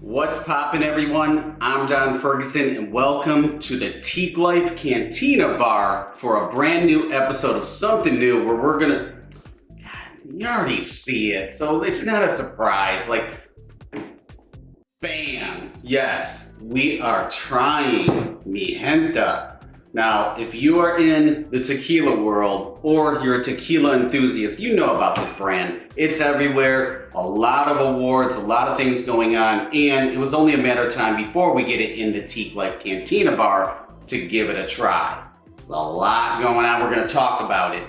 What's poppin', everyone? I'm Don Ferguson and welcome to the Teeqlife Cantina Bar for a brand new episode of something new where we're gonna, you already see it, so it's not a surprise, like, bam, yes, we are trying Mijenta. Now, if you are in the tequila world or you're a tequila enthusiast, you know about this brand. It's everywhere, a lot of awards, a lot of things going on, and it was only a matter of time before we get it in the Teeqlife Cantina Bar to give it a try. A lot going on, we're gonna talk about it.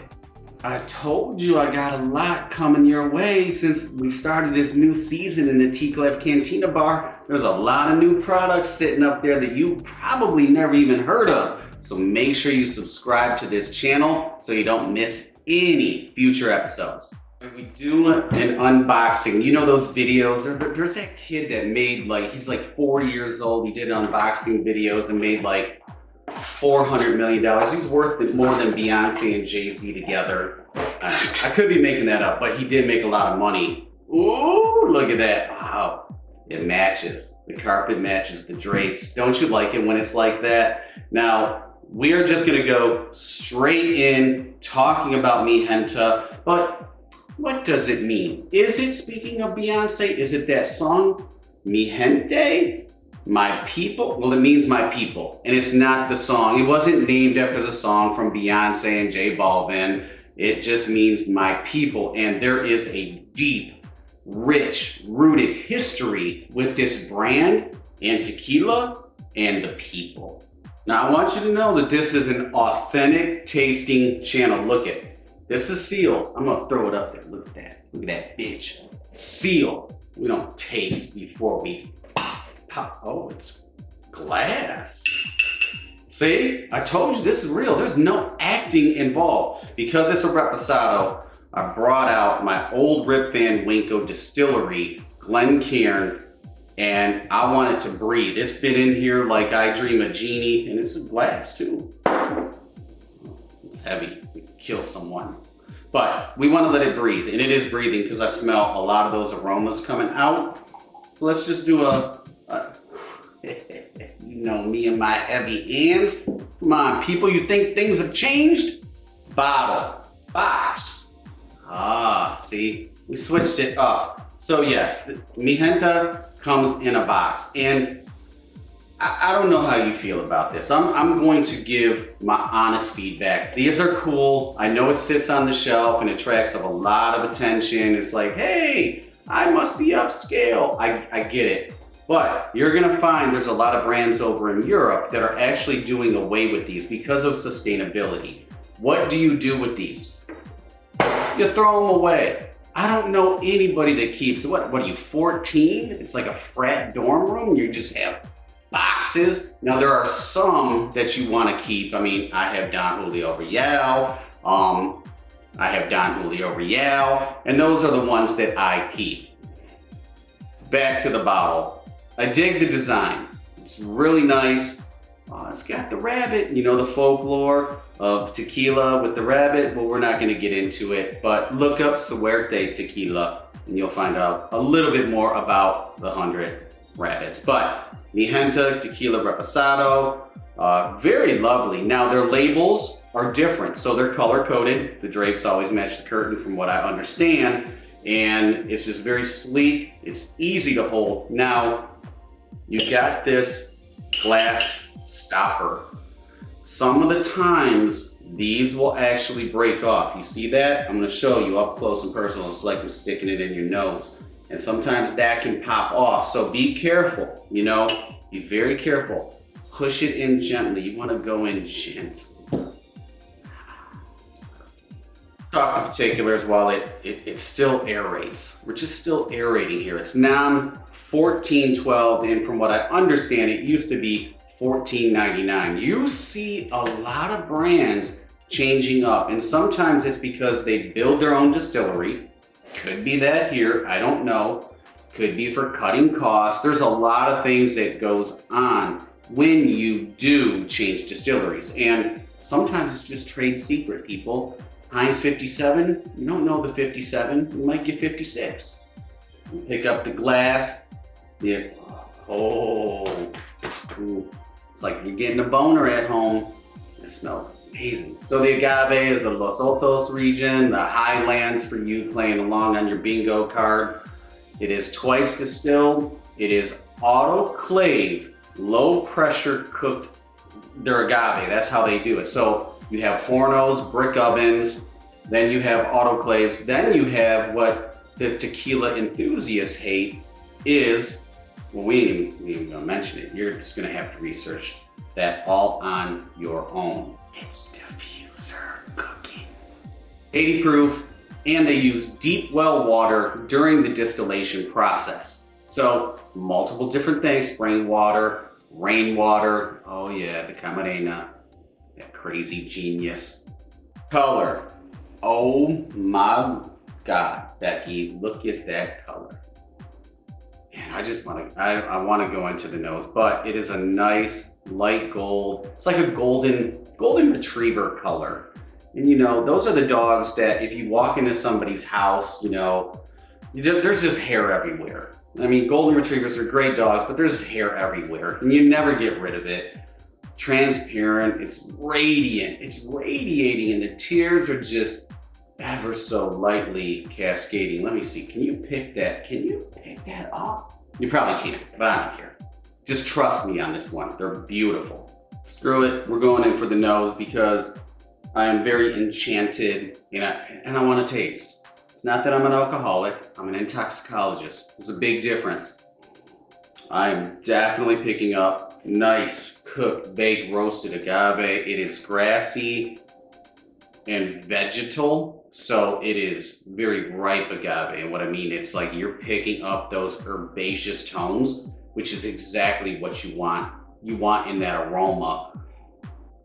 I told you I got a lot coming your way since we started this new season in the Teeqlife Cantina Bar. There's a lot of new products sitting up there that you probably never even heard of. So make sure you subscribe to this channel so you don't miss any future episodes. We do an unboxing. You know those videos? There's that kid that made he's like 4 years old. He did unboxing videos and made like $400 million. He's worth more than Beyonce and Jay-Z together. I could be making that up, but he did make a lot of money. Ooh, look at that. Wow, it matches. The carpet matches the drapes. Don't you like it when it's like that? Now, we are just gonna go straight in talking about Mijenta, but what does it mean? Is it, speaking of Beyonce, is it that song, Mi Gente? My people? Well, it means my people, and it's not the song. It wasn't named after the song from Beyonce and J Balvin. It just means my people, and there is a deep, rich, rooted history with this brand and tequila and the people. Now, I want you to know that this is an authentic tasting channel. Look at it. This is sealed. I'm gonna throw it up there. Look at that. Look at that bitch. Sealed. We don't taste before we pop. Oh, it's glass. See? I told you this is real. There's no acting involved. Because it's a Reposado, I brought out my old Rip Van Winkle distillery, Glencairn, and I want it to breathe. It's been in here like I Dream a Genie, and it's a glass too. It's heavy, it could kill someone. But we want to let it breathe, and it is breathing because I smell a lot of those aromas coming out. So let's just do you know me and my heavy hands. Come on, people, you think things have changed? Bottle, box. Ah, see, we switched it up. So yes, Mijenta comes in a box, and I don't know how you feel about this. I'm going to give my honest feedback. These are cool. I know it sits on the shelf and attracts a lot of attention. It's like, hey, I must be upscale. I get it. But you're gonna find there's a lot of brands over in Europe that are actually doing away with these because of sustainability. What do you do with these? You throw them away. I don't know anybody that keeps, what are you, 14? It's like a frat dorm room. You just have boxes. Now there are some that you want to keep. I mean, I have Don Julio Real. I have Don Julio Real, and those are the ones that I keep. Back to the bottle. I dig the design. It's really nice. It's got the rabbit, you know, the folklore of tequila with the rabbit. Well, we're not going to get into it, but look up Suerte Tequila and you'll find out a little bit more about the 100 rabbits. But Mijenta Tequila Reposado, very lovely. Now their labels are different, so they're color coded. The drapes always match the curtain from what I understand, and it's just very sleek. It's easy to hold. Now you got this glass stopper. Some of the times these will actually break off. You see that? I'm going to show you up close and personal. It's like I'm sticking it in your nose. And sometimes that can pop off. So be careful, you know, be very careful. Push it in gently. You want to go in gently. Talk to particulars while it still aerates. We're just still aerating here. It's now 1412, and from what I understand, it used to be $14.99. You see a lot of brands changing up, and sometimes it's because they build their own distillery. Could be that here, I don't know. Could be for cutting costs. There's a lot of things that goes on when you do change distilleries, and sometimes it's just trade secret, people. Heinz 57, you don't know the 57, you might get 56. You pick up the glass, Oh, ooh. It's like you're getting a boner at home. It smells amazing. So the agave is the Los Altos region, the highlands for you playing along on your bingo card. It is twice distilled. It is autoclave, low pressure cooked their agave. That's how they do it. So you have hornos, brick ovens, then you have autoclaves, then you have what the tequila enthusiasts hate is, well, we ain't even gonna mention it. You're just gonna have to research that all on your own. It's diffuser cooking. 80 proof, and they use deep well water during the distillation process. So multiple different things, spring water, rainwater, oh yeah, the Camarena, that crazy genius. Color, oh my God, Becky, look at that color. And I want to go into the nose, but it is a nice light gold. It's like a golden retriever color. And you know, those are the dogs that if you walk into somebody's house, you know, there's just hair everywhere. I mean, golden retrievers are great dogs, but there's hair everywhere and you never get rid of it. Transparent, it's radiant, it's radiating, and the tears are just ever so lightly cascading. Let me see, can you pick that? Can you pick that up? You probably can't, but I don't care. Just trust me on this one, they're beautiful. Screw it, we're going in for the nose because I am very enchanted and I want to taste. It's not that I'm an alcoholic, I'm an intoxicologist. There's a big difference. I'm definitely picking up nice cooked, baked, roasted agave. It is grassy and vegetal, so it is very ripe agave. And what I mean, it's like you're picking up those herbaceous tones, which is exactly what you want. You want in that aroma.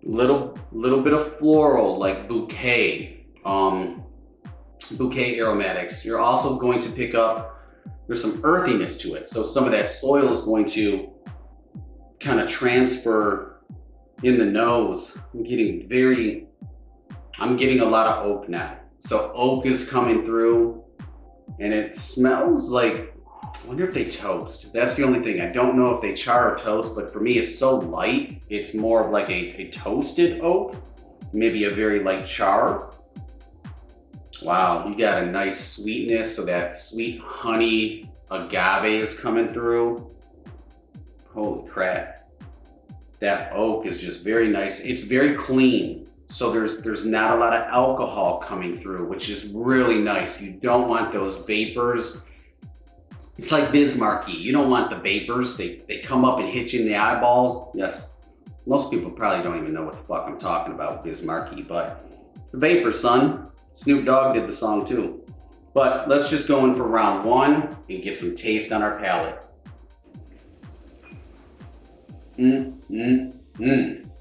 Little bit of floral, like bouquet aromatics. You're also going to pick up, there's some earthiness to it. So some of that soil is going to kind of transfer in the nose. I'm getting a lot of oak now. So oak is coming through and it smells like, I wonder if they toast. That's the only thing. I don't know if they char or toast, but for me, it's so light. It's more of like a toasted oak, maybe a very light char. Wow, you got a nice sweetness. So that sweet honey agave is coming through. Holy crap. That oak is just very nice. It's very clean. So there's not a lot of alcohol coming through, which is really nice. You don't want those vapors. It's like Bismarcky. You don't want the vapors. They come up and hit you in the eyeballs. Yes, most people probably don't even know what the fuck I'm talking about with Bismarcky, but the vapors, son. Snoop Dogg did the song too. But let's just go in for round one and get some taste on our palate.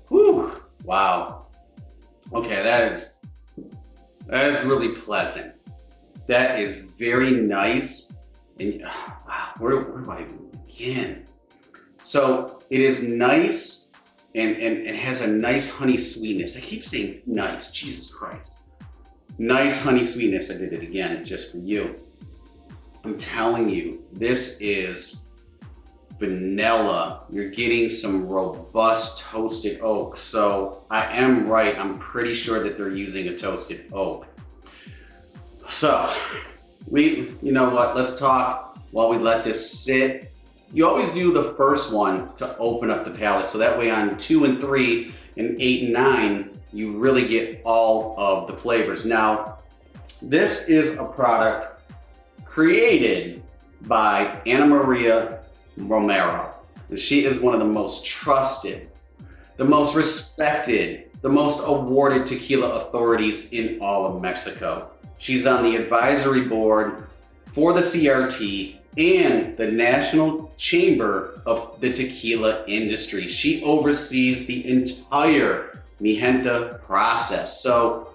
Whew, wow. Okay, that is really pleasant. That is very nice. And wow, where do I even begin? So it is nice and it has a nice honey sweetness. I keep saying nice, Jesus Christ. Nice honey sweetness. I did it again just for you. I'm telling you, this is vanilla. You're getting some robust toasted oak. So I am right. I'm pretty sure that they're using a toasted oak. So you know what? Let's talk while we let this sit. You always do the first one to open up the palate. So that way on 2 and 3 and 8 and 9, you really get all of the flavors. Now, this is a product created by Maria Romero. And she is one of the most trusted, the most respected, the most awarded tequila authorities in all of Mexico. She's on the advisory board for the CRT and the National Chamber of the Tequila Industry. She oversees the entire Mijenta process. So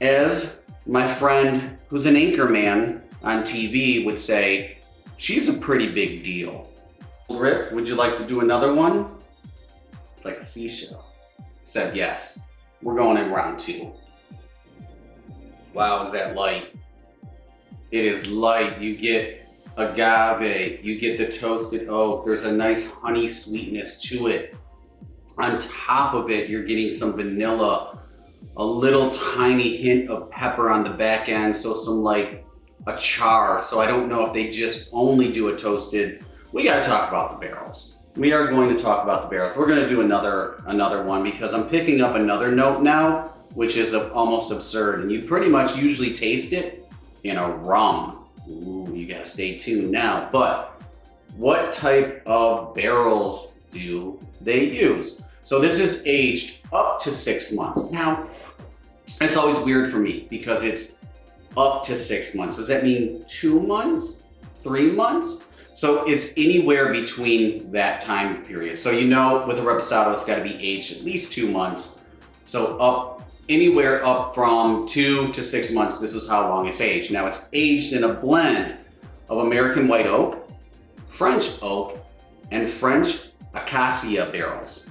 as my friend who's an anchorman on TV would say, she's a pretty big deal. Rip, would you like to do another one? It's like a seashell. Said yes. We're going in round 2. Wow, is that light? It is light. You get agave, you get the toasted oak. There's a nice honey sweetness to it. On top of it, you're getting some vanilla, a little tiny hint of pepper on the back end, so some like a char. So I don't know if they just only do a toasted. We gotta talk about the barrels. We are going to talk about the barrels. We're gonna do another one because I'm picking up another note now, which is almost absurd. And you pretty much usually taste it in a rum. Ooh, you gotta stay tuned now. But what type of barrels do they use? So this is aged up to 6 months. Now, it's always weird for me because it's up to 6 months. Does that mean 2 months, 3 months? So it's anywhere between that time period. So you know with a Reposado, it's gotta be aged at least 2 months. So anywhere up from 2 to 6 months, this is how long it's aged. Now it's aged in a blend of American white oak, French oak, and French acacia barrels.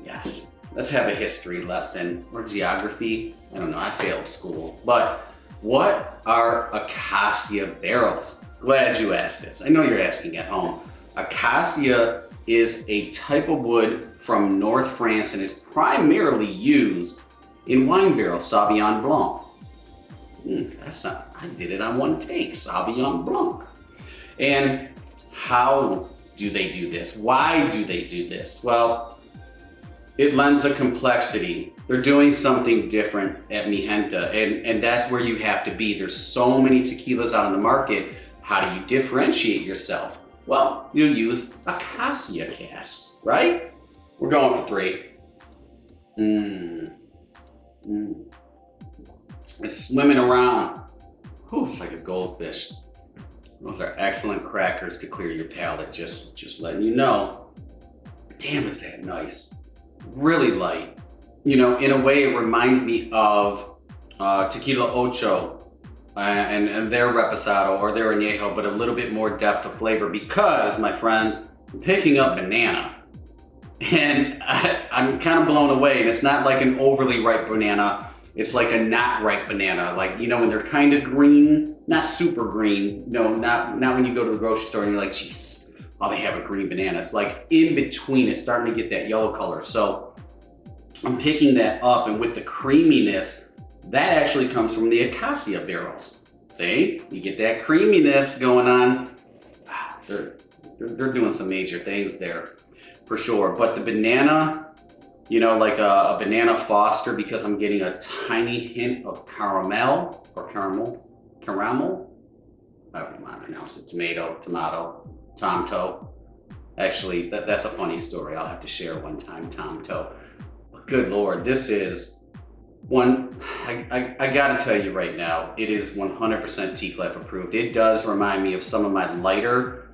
Yes, let's have a history lesson or geography. I don't know, I failed school. But what are acacia barrels? Glad you asked this. I know you're asking at home. Acacia is a type of wood from North France and is primarily used in wine barrels, Sauvignon Blanc. I did it on one take, Sauvignon Blanc. And how do they do this? Why do they do this? Well, it lends a complexity. They're doing something different at Mijenta, and that's where you have to be. There's so many tequilas out on the market. How do you differentiate yourself? Well, you use acacia casks, right? We're going for 3. It's swimming around. Ooh, it's like a goldfish. Those are excellent crackers to clear your palate, just letting you know. Damn, is that nice. Really light. You know, in a way, it reminds me of Tequila Ocho and their Reposado or their Añejo, but a little bit more depth of flavor because, my friends, I'm picking up banana. And I'm kind of blown away. And it's not like an overly ripe banana. It's like a not ripe banana. Like, you know, when they're kind of green, not super green. No, not when you go to the grocery store and you're like, geez, oh, they have a green banana. It's like in between, it's starting to get that yellow color. So I'm picking that up, and with the creaminess, that actually comes from the acacia barrels. See, you get that creaminess going on. Wow, they're doing some major things there for sure. But the banana, you know, like a banana Foster, because I'm getting a tiny hint of caramel. However you want to pronounce it. Tomto. Actually, that's a funny story. I'll have to share one time, Tomto. Good Lord, this is one, I gotta tell you right now, it is 100% Teeqlife approved. It does remind me of some of my lighter,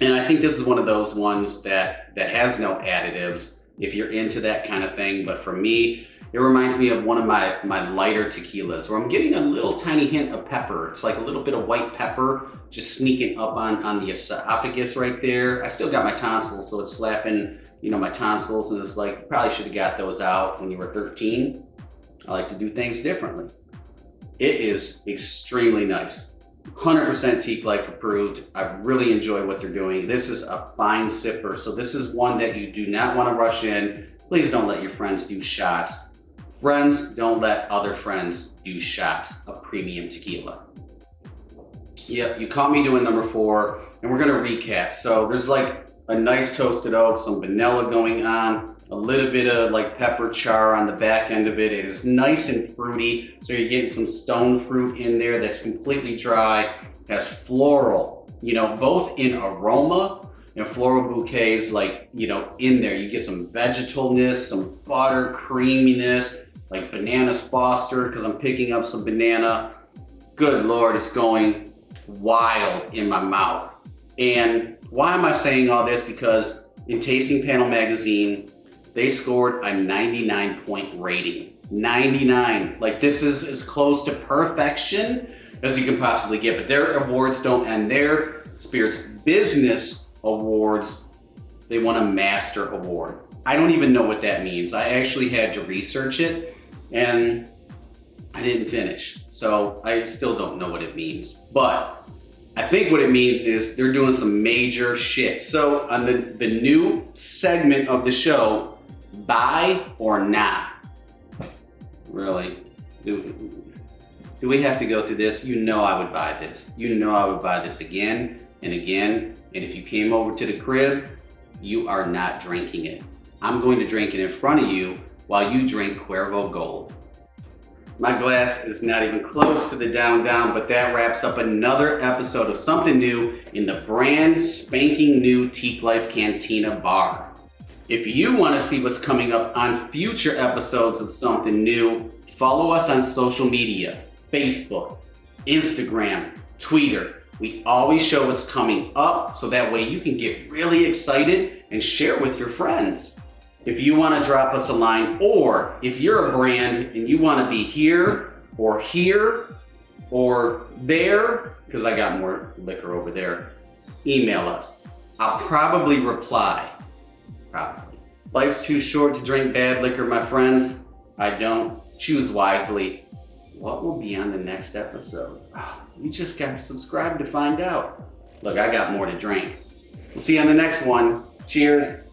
and I think this is one of those ones that has no additives if you're into that kind of thing. But for me, it reminds me of one of my lighter tequilas where I'm getting a little tiny hint of pepper. It's like a little bit of white pepper just sneaking up on the esophagus right there. I still got my tonsils, so it's slapping, you know, my tonsils, and it's like, you probably should have got those out when you were 13. I like to do things differently. It is extremely nice. 100% Teeqlife approved. I really enjoy what they're doing. This is a fine sipper. So this is one that you do not want to rush in. Please don't let your friends do shots. Friends, don't let other friends do shots of premium tequila. Yep, you caught me doing number 4, and we're gonna recap. So there's like a nice toasted oak, some vanilla going on, a little bit of like pepper char on the back end of it. It is nice and fruity, so you're getting some stone fruit in there that's completely dry, has floral, you know, both in aroma and floral bouquets, like, you know, in there. You get some vegetalness, some butter, creaminess, like bananas Foster, because I'm picking up some banana. Good Lord, it's going wild in my mouth. And why am I saying all this? Because in Tasting Panel Magazine, they scored a 99-point rating. 99. Like, this is as close to perfection as you can possibly get. But their awards don't end there. Spirits Business Awards, they won a Master Award. I don't even know what that means. I actually had to research it, and I didn't finish. So I still don't know what it means. But I think what it means is they're doing some major shit. So on the new segment of the show, buy or not. Really? Do we have to go through this? You know I would buy this. You know I would buy this again and again. And if you came over to the crib, you are not drinking it. I'm going to drink it in front of you while you drink Cuervo Gold. My glass is not even close to the down, but that wraps up another episode of Something New in the brand spanking new Teeqlife Cantina Bar. If you want to see what's coming up on future episodes of Something New, follow us on social media, Facebook, Instagram, Twitter. We always show what's coming up so that way you can get really excited and share with your friends. If you want to drop us a line, or if you're a brand and you want to be here or there, because I got more liquor over there, email us. I'll probably reply. Probably. Life's too short to drink bad liquor, my friends. I don't. Choose wisely. What will be on the next episode? Oh, you just got to subscribe to find out. Look, I got more to drink. We'll see you on the next one. Cheers.